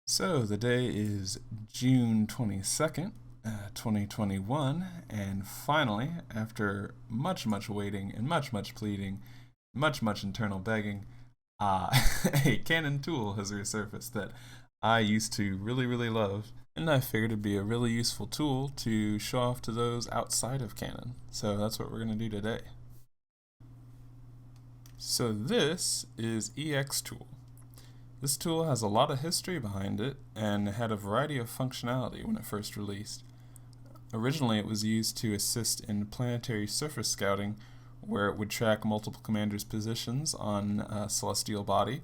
So the day is June 22nd, 2021, and finally, after much waiting and much pleading, much internal begging, uh, a Canon tool has resurfaced that I used to really love, and I figured it'd be a really useful tool to show off to those outside of Canon. So that's what we're going to do today. So this is ExTool. This tool has a lot of history behind it and had a variety of functionality when it first released. Originally, it was used to assist in planetary surface scouting, where it would track multiple commanders' positions on a celestial body,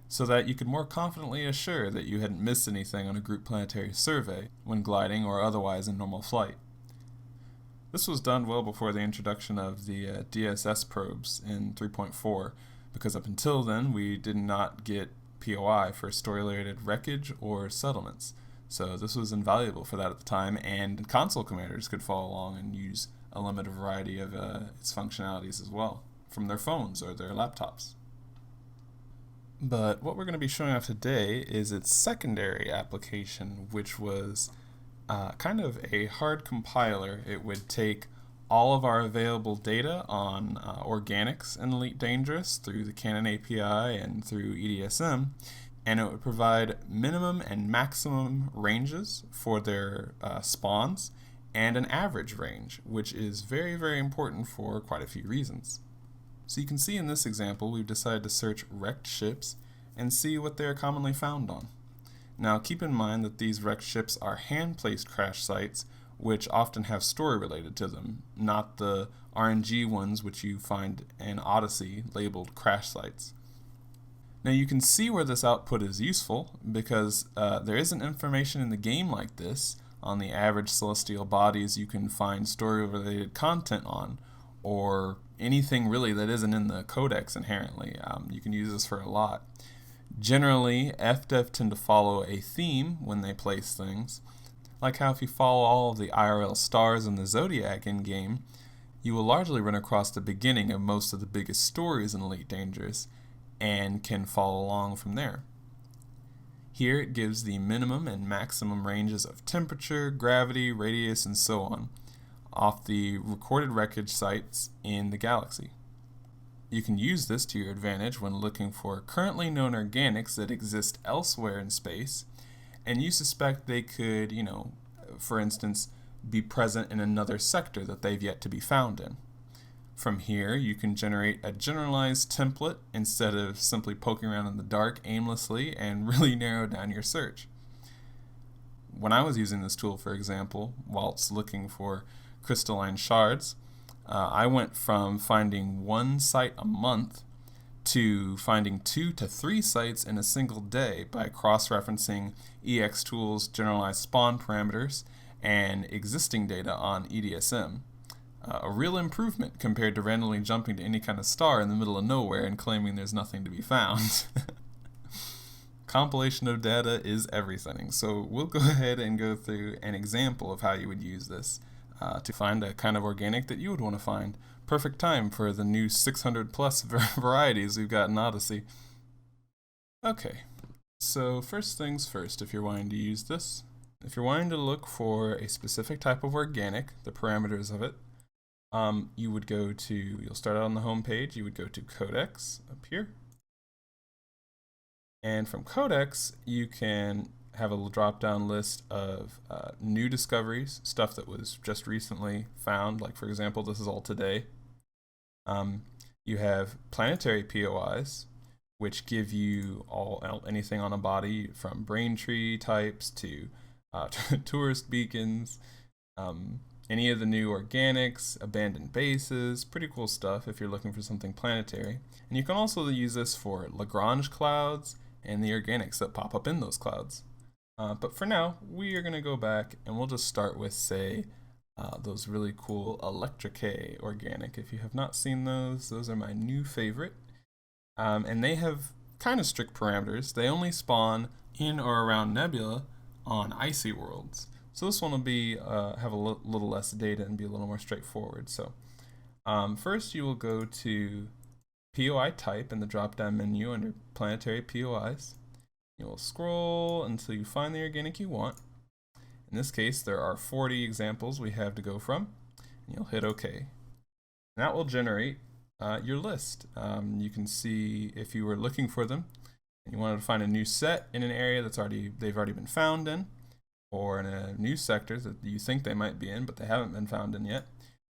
so that you could more confidently assure that you hadn't missed anything on a group planetary survey when gliding or otherwise in normal flight. This was done well before the introduction of the DSS probes in 3.4, because up until then we did not get POI for story-related wreckage or settlements. So this was invaluable for that at the time, and console commanders could follow along and use a limited variety of its functionalities as well from their phones or their laptops. But what we're going to be showing off today is its secondary application, which was kind of a hard compiler. It would take all of our available data on organics in Elite Dangerous through the Canon API and through EDSM, and it would provide minimum and maximum ranges for their spawns and an average range, which is very important for quite a few reasons. So you can see in this example, we've decided to search wrecked ships and see what they are commonly found on. Now keep in mind that these wrecked ships are hand-placed crash sites, which often have story related to them, not the RNG ones which you find in Odyssey labeled crash sites. Now you can see where this output is useful because there isn't information in the game like this on the average celestial bodies you can find story related content on, or anything really that isn't in the Codex inherently. You can use this for a lot. Generally, FDev tend to follow a theme when they place things, like how if you follow all of the IRL stars in the Zodiac in-game, you will largely run across the beginning of most of the biggest stories in Elite Dangerous, and can follow along from there. Here it gives the minimum and maximum ranges of temperature, gravity, radius, and so on, off the recorded wreckage sites in the galaxy. You can use this to your advantage when looking for currently known organics that exist elsewhere in space, and you suspect they could, for instance, be present in another sector that they've yet to be found in. From here, you can generate a generalized template instead of simply poking around in the dark aimlessly and really narrow down your search. When I was using this tool, for example, whilst looking for crystalline shards, I went from finding one site a month to finding 2 to 3 sites in a single day by cross-referencing ExTool's generalized spawn parameters and existing data on EDSM. A real improvement compared to randomly jumping to any kind of star in the middle of nowhere and claiming there's nothing to be found. Compilation of data is everything, so we'll go ahead and go through an example of how you would use this to find a kind of organic that you would want to find. Perfect time for the new 600 plus varieties we've got in Odyssey. Okay, so first things first, if you're wanting to use this, if you're wanting to look for a specific type of organic, the parameters of it, you'll start out on the home page, you would go to Codex up here. And from Codex, you can have a drop-down list of new discoveries, stuff that was just recently found, like for example, this is all today. You have planetary POIs, which give you anything on a body from brain tree types to tourist beacons, any of the new organics, abandoned bases, pretty cool stuff if you're looking for something planetary. And you can also use this for Lagrange clouds and the organics that pop up in those clouds. But for now, we are going to go back and we'll just start with, say, those really cool Electricae organic. If you have not seen those are my new favorite. And they have kind of strict parameters. They only spawn in or around nebula on icy worlds. So this one will be have a little less data and be a little more straightforward. So first you will go to POI type in the drop-down menu under planetary POIs. You'll scroll until you find the organic you want. In this case, there are 40 examples we have to go from, and you'll hit OK. And that will generate your list. You can see if you were looking for them and you wanted to find a new set in an area they've already been found in, or in a new sector that you think they might be in but they haven't been found in yet.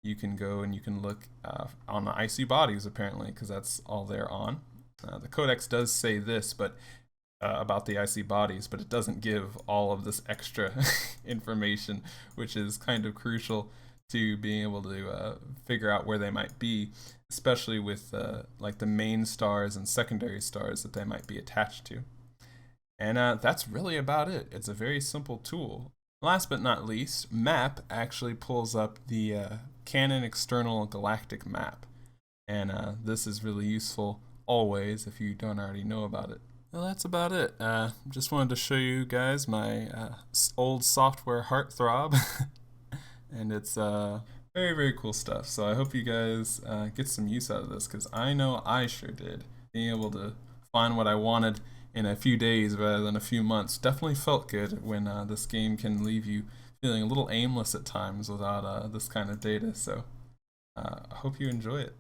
You can go and you can look on the icy bodies, apparently, because that's all they're on. The Codex does say this, but about the icy bodies, but it doesn't give all of this extra information, which is kind of crucial to being able to figure out where they might be, especially with like the main stars and secondary stars that they might be attached to. And that's really about it. It's a very simple tool. Last but not least, Map actually pulls up the Canon external galactic map. And this is really useful always if you don't already know about it. Well, that's about it. Just wanted to show you guys my old software heartthrob. And it's very, very cool stuff. So I hope you guys get some use out of this, because I know I sure did. Being able to find what I wanted in a few days rather than a few months definitely felt good when this game can leave you feeling a little aimless at times without this kind of data. So I hope you enjoy it.